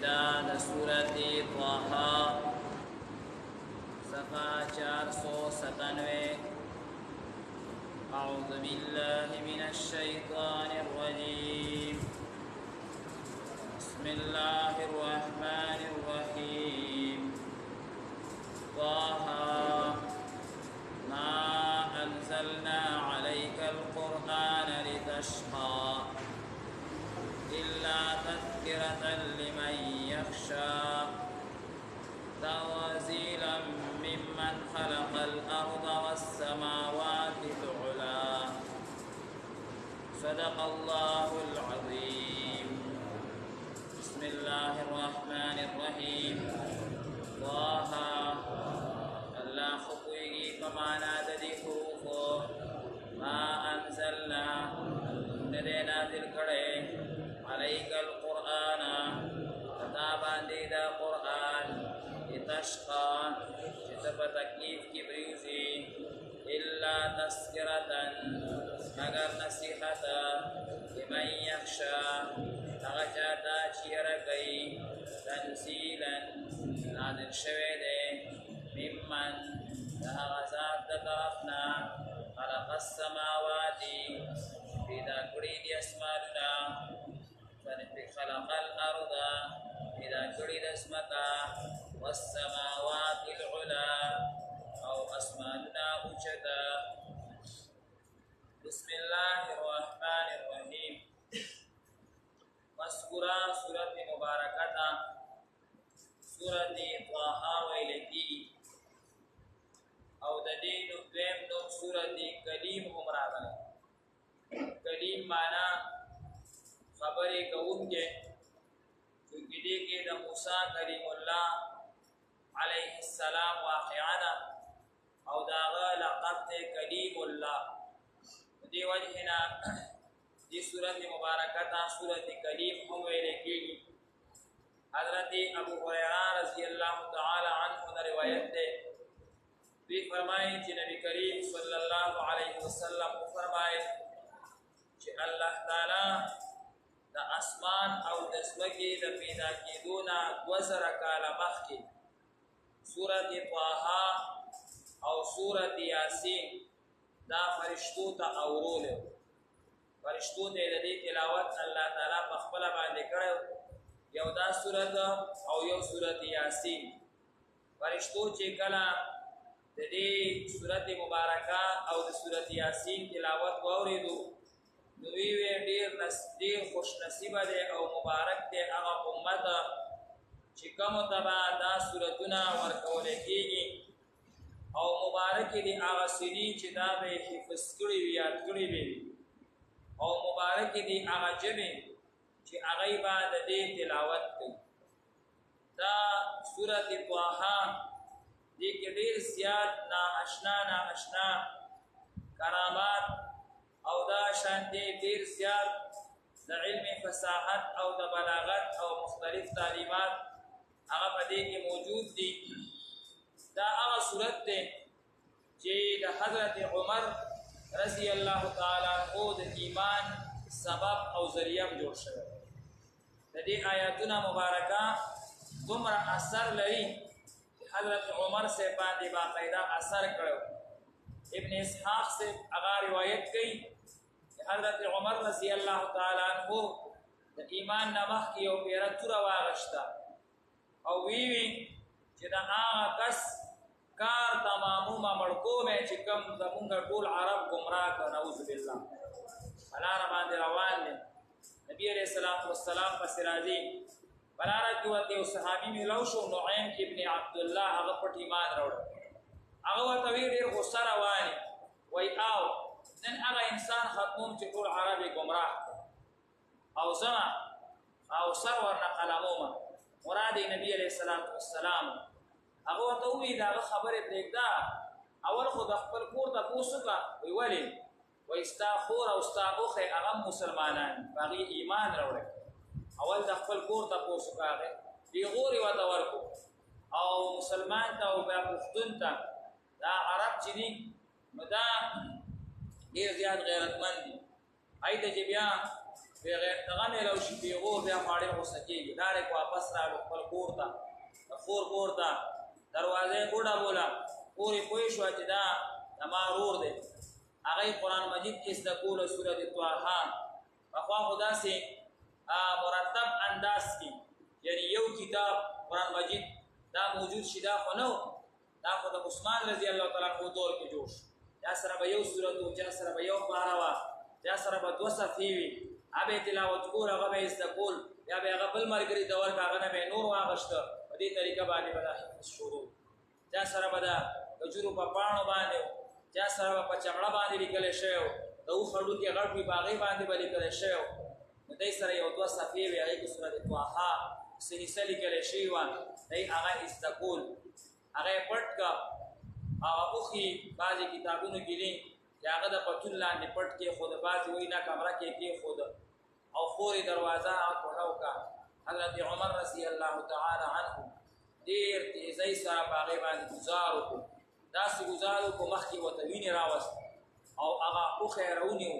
دا د سورۃ طه صفحہ 497. اعوذ باللہ من الشیطان الرجیم. بسم اللہ الرحمن الرحیم. طه ما انزلنا عليك القرآن لتشقى إلا تذكرة لمن يخشى تنزيلا ممن خلق الأرض والسماوات العلى. صدق الله العظيم. بسم الله الرحمن الرحيم. طه الله خطوئي فمانا ددي حروفو ما انزلنا ندينا ذلكره عليك القرآن كتابا ديدا قرآن لتشقى شتف تكليف كبريوزي إلا تذكرة مگر نصيحة لمن يخشى تغجاتا شيركي تنزيلا نازل شويده ممن تغزات طرفنا خلق السماوات پیدا کړی دی اسمانونه خلق الارض پیدا کړی د اسمکا والسماوات العلا او اسمانونه اوچتا. بسم الله الرحمن الرحیم. مذکورہ سورۃ مبارکہ سورۃ طه ویل کیږي او د دې دویم نوم سورۃ کلیم هم راغلی. کلیم معنا خبرې کوونکی، چونکې دې کې د موسی کلیم الله علیه السلام واقعه ده او د هغه لقب دی کلیم الله. دې وجه نه دې سورۃ مبارکه ته سورۃ کلیم هم ویل کېږي. حضرت ابو هریره رضی الله تعالی عنه روایت ده، دوی فرمایي چې نبی کریم صلی الله علیه وسلم فرمایي چې الله تعالی د اسمان او د ځمکې د پیدا کېدو نه 2000 کاله مخکې سورۃ طه او سورۃ یاسین دا فرشتو ته اورولې. فرشتو ته د دې تلاوت الله تعالی په خپل باندې کړو، یو دا سورۃ او یو سورۃ یاسین. فرشتو چې کله د دې سورۃ مبارکه او د سورۃ یاسین تلاوت واوریدو نو وی ډیر خوش نصیب دی او مبارک دی هغه امت چې کوم تبع دا سورتونه ورکول کېږي او مبارک دی هغه سړي چې دا به حفظ کړي وي یاد کړي وي او مبارک دی هغه جبه چې هغه به د دې تلاوت کوي. دا سورۃ طه دې کې ډیر زیات ناآشنا کرامات او دا شانتی ډیر زیات د علم فصاحت او د بلاغت او مختلف تعلیمات هغه په دې کې موجود دي. دا هغه صورت ده چې د حضرت عمر رضی الله تعالی عنہ د ایمان سبب او ذریعہ جوړ شوی. د دې آیاتونه مبارکه دومره اثر لري حضرت عمر سے باندې باقاعده اثر کړو. ابن اسحاق سے اغا روایت کئی حضرت عمر رضی اللہ تعالی عنہ د ایمان نمخ کی او پیرتور واغشتا او ویوی چې دا هغه کس کار تمامو مړکو مې چې کوم زمونږ ټول عرب گمراه کړ، نعوذ بالله. بلاره باندې روان دي نبی علیہ الصلوۃ والسلام پس راځي. بلاره کې وته او صحابي ملو شو نعیم ابن عبد الله هغه پټ ایمان راوړ. هغه ورته ډېر غوسه رواني وای او نن هغه انسان ختموم چې ټول عربي گمراه او زما او سر ورنه قلمومه مراد نبی علیہ الصلوۃ والسلام. هغه ورته وی دا خبره پرېږده، اول خو د خپل کور ته پوسوکه وی ولی وای ستا خور او ستا اوخه هغه مسلمانان باغی ایمان راوړي. اول د خپل کور ته پوسوکه هغه دی غوري وته ورکو او مسلمان ته او بیا پښتون ته دا عرب چې دي نو دا ډېر زیات غیرتمند دي. ایته چې بیا بغیر دغه ملو شي پیغور بیا پاړې غوسه کېږي ډایرک واپس راغلو خپل کور ته خور کور ته دروازې وډه بوله پورې پوه شوه چې دا زما ورور دی هغه قرآن مجید کې زده کوله سورت طه پخوا خو داسې مرتب انداز کې یعنی یو کتاب قرآن مجید دا موجود شي دا خو نه دا خو د عثمان رضی الله تعالی عنہ دور کې جوړ شو چا سره به یو سورت و چا سره به یو پاره وه چا سره به 2 صفحې وي هغه تلاوت کول هغه به زده کول یا به هغه بل ملګري ته ورکړه هغه نه به نور واغشته په دې طریقه باندې به دا حفظ شروع چا سره به د کجورو په پاڼو باندې چا سره به په چمړه باندې لیکلی شوی و د اوښ هډوکي غټ وي په هغې باندې به لیکلی شوی و نو دی سره یو 2 صفحې وي هغې کې سورت طه څه حصه لیکلی شوي وه دی هغه زده کول هغه یې پټ که هغه اوښي بعضې کتابونو کې دي چې هغه د پتون لاندې پټ کېښود بعضې وایي نه کمره کې کېښود او خورې دروازه هغه کوټه وکړه حضرت عمر رضی الله تعالی عنه ډېر تیزۍ سره په هغې باندې ګزار وکړو داسې ګزار وکړو مخکې ورته وینې راوست او هغه اوښی یې راونیو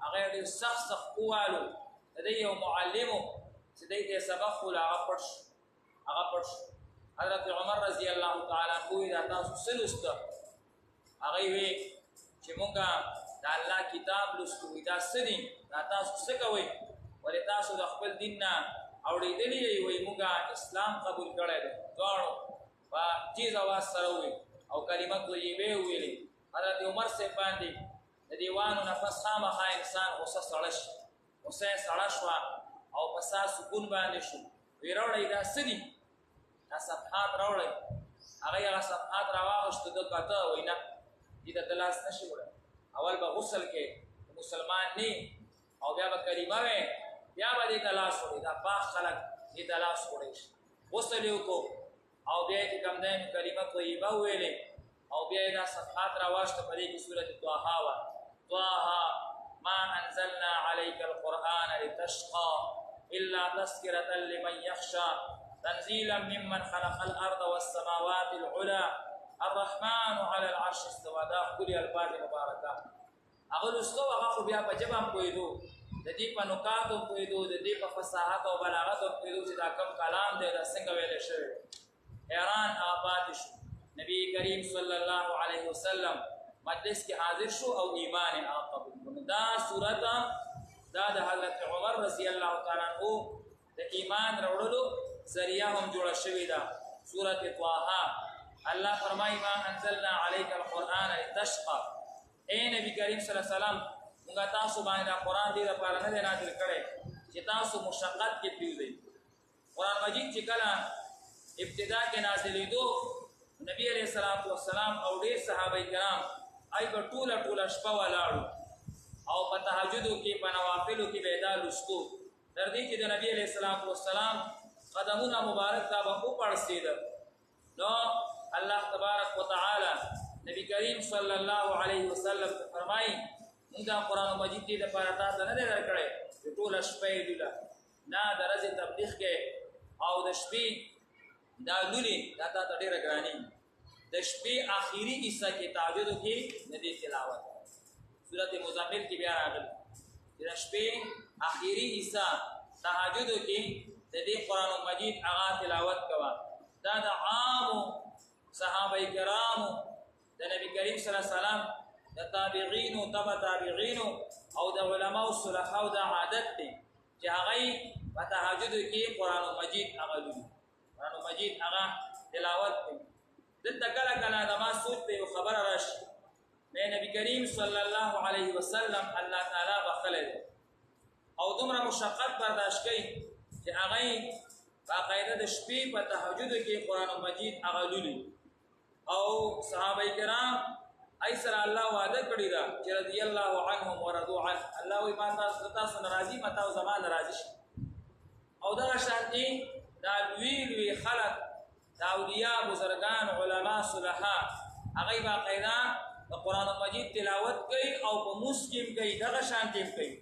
هغه یې ډېر سخت سخت ووالو د دی یو معلم و چې دی ته یې سبق ښول هغه پټ شو هغه پټ شو حضرت عمر رضی الله تعالی عنه وایي دا تاسو څه لوسته هغه یې وی چې مونږ د الله کتاب لوستو دا څه دي دا تاسو څه کوئ ولې تاسو د خپل دین نه اورېدلي یئ وایي مونږ اسلام قبول کړی دی دواړو په تیز اواز سره وویل او کلمه طیبې وویلې حضرت عمر صاحب باندې د دیوانو نه پس خامخا انسان غصه سړه شي غصه یې سړه شوه او په سا سکون باندې شو وی راوړئ دا څه دي دا صفحات راوړئ هغه یې هغه صفحات راواغېشتو ده کته وایي نه دې ته ته لاس نشي وړی اول به غسل کې مسلمان نه او بیا به کلمه وی بیا به دې ته لاس وړي دا پاک خلک دې ته لاس وړی شي غسل یې وکړو او بیا یې چې کوم دی نو کلمه طیبه وویلې او بیا یې دا صفحات راواخېسته په دې کې سورت طه وه طه ما انزلنا عليك القرآن لتشقى إلا تذكرة لمن يخشى تنزيلا ممن خلق الأرض والسماوات العلى الرحمن على العرش استوى دا ښکلي الفاظ مبارکات هغه لوستو هغه خو بیا په ژبه هم پوهېدو د دې په نکاتو هم پوهېدو د دې په فصاحت او بلاغت هم پوهېدو چې دا کوم کلام دی دا څنګه ویلی شوی حیران هغه پاتې شو نبی کریم صلی الله علیه وسلم مجلس کې حاضر شو او ایمان یې هغه قبول کړو دا صورت دا د حضرت عمر رضی الله تعالی عنه د ایمان راوړلو ذریعه هم جوړه شوې ده سورت طه الله فرمایي ما انزلنا عليك القرآن لتشقى اے نبی کریم صلی الله علیه وسلم موږ تاسو باندې دا قرآن دې لپاره نه دی نازل کړی چې تاسو مشقت کې پرېږدئ قرآن مجید چې کله ابتدا کې نازلېدو نبی علیه السلام او ډېر صحابه کرام ای به ټوله شپه ولاړو او په تهجدو کې په نوافلو کې به یې دا لوستو تر دې چې د نبی علیه السلام قدمونه مبارک ته به وپړسېده نو الله تبارک وتعالی نبی کریم صلی الله علیه وسلم فرمایي موږ دا قرآن مجید دې دپاره تا ته نه دی درکړی چې ټوله شپه یې لوله نه د ورځې تبلیغ کې او د شپې دا لولې دا تا ته ډېره ګرانېږي د شپې آخري حصه کې تهجدو کې د دې تلاوت سورت مزمل کې بیا راغلی چې د شپې آخري حصه تهجدو کې د دې قرآن مجید هغه تلاوت کوه دا د عامو صحابه کرامو د نبی کریم صلی الله علیه وسلم د تابعینو تبع تابعینو او د علماو صلحاو د عادت دی چې هغه په تهجدو کې قرآن مجید هغه لولي قرآن مجید هغه تلاوت کوي دلته کله کله د ما سوچ ته یو خبره راشي مې نبی کریم صلی الله علیه وسلم الله تعالی بخلی دی او دومره مشقت برداشت کوي چې هغه باقاعده د شپې په تهجدو کې قرآن مجید هغه لولي او صحابه کرام ای سره الله وعده کړی ده چې رضی الله عنهم ورضوا عنه الله وایي ما تاسو ناراضي ما تاسو زما ناراضي شي او دغه شانتي دا لوی خلک دا اولیاء بزرگان علما صلحا هغه باقاعده د قرآن مجید تلاوت کوي او په موس کې کوي دغه شانتي کوي